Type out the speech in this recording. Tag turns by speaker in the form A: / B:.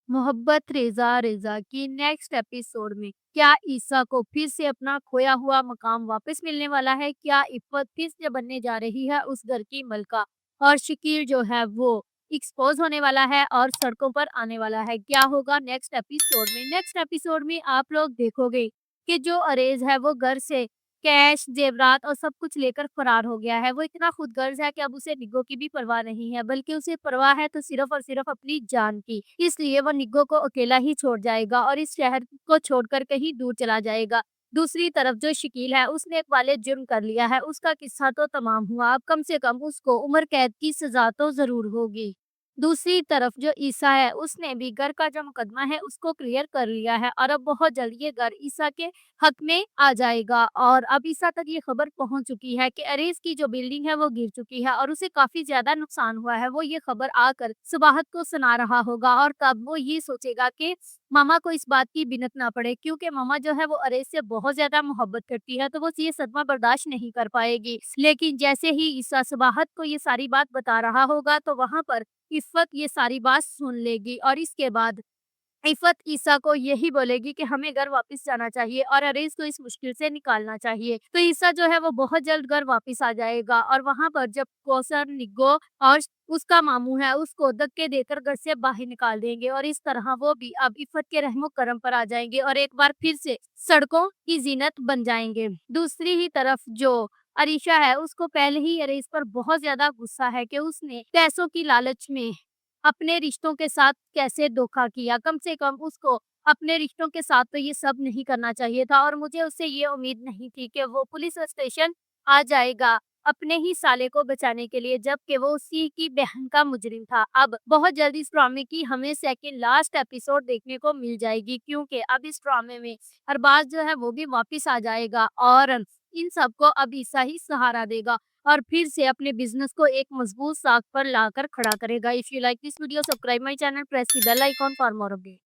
A: मोहब्बत Reza Reza की next episode में क्या ईसा को फिर से अपना खोया हुआ मकाम वापस मिलने वाला है? क्या इफ़्फ़त फिर से बनने जा रही है उस घर की मलका? और शकील जो है वो एक्सपोज़ होने वाला है और सड़कों पर आने वाला है। क्या होगा नेक्स्ट एपिसोड में? नेक्स्ट एपिसोड में आप लोग देखोगे कि जो अरेज़ है वो घर से कैश, जेवरात और सब कुछ लेकर फरार हो गया है। वो इतना खुदगर्ज़ है कि अब उसे निग्गो की भी परवाह नहीं है, बल्कि उसे परवाह है तो सिर्फ़ और सिर्फ़ अपनी जान की। इसलिए वो निग्गो को अकेला ही छोड़ जाएगा और इस शहर को छोड़कर कहीं दूर चला जाएगा। दूसरी तरफ जो शकील है उसने एक वालिद जुर्म कर लिया है, उसका किस्सा तो तमाम हुआ, अब कम से कम उसको उम्र कैद की सज़ा तो ज़रूर होगी। दूसरी तरफ जो ईसा है उसने भी घर का जो मुकदमा है उसको क्लियर कर लिया है और अब बहुत जल्द ये घर ईसा के हक में आ जाएगा और अब ईसा तक ये खबर पहुंच चुकी है कि अरेज की जो बिल्डिंग है वो गिर चुकी है और उसे काफी ज्यादा नुकसान हुआ है। वो ये खबर आकर सुबाहत को सुना रहा होगा और तब वो ये सोचेगा कि मामा को इस बात की बिनत ना पड़े, क्योंकि मामा जो है वो अरेज से बहुत ज्यादा मोहब्बत करती है, तो वो ये सदमा बर्दाश्त नहीं कर पाएगी। लेकिन जैसे ही ईसा सुबाहत को ये सारी बात बता रहा होगा तो वहां पर इफ़्फ़त ये सारी बात सुन लेगी और इसके बाद इफ़्फ़त ईसा को यही बोलेगी कि हमें घर वापस जाना चाहिए और अरेज़ को इस मुश्किल से निकालना चाहिए। तो ईसा जो है वो बहुत जल्द घर वापस आ जाएगा और वहाँ पर जब कौसर, निग्गो और उसका मामू है उसको धक्के देकर घर से बाहर निकाल देंगे और इस तरह वो भी अब इफ़्फ़त के रहमो करम पर आ जाएँगे और एक बार फिर से सड़कों की ज़ीनत बन जाएँगे। दूसरी ही तरफ जो अरीशा है उसको पहले ही अरेज़ पर बहुत ज़्यादा गुस्सा है कि उसने पैसों की लालच में अपने रिश्तों के साथ कैसे धोखा किया। कम से कम उसको अपने रिश्तों के साथ तो ये सब नहीं करना चाहिए था और मुझे उससे ये उम्मीद नहीं थी कि वो पुलिस स्टेशन आ जाएगा अपने ही साले को बचाने के लिए, जबकि वो उसी की बहन का मुजरिम था। अब बहुत जल्दी इस ड्रामे की हमें सेकंड लास्ट एपिसोड देखने को मिल जाएगी, क्योंकि अब इस ड्रामे में अरबाज जो है वो भी वापस आ जाएगा और इन सबको अब ईसा ही सहारा देगा और फिर से अपने बिज़नेस को एक मजबूत साख पर लाकर खड़ा करेगा। If you like this video, subscribe my channel, press the bell icon for more update.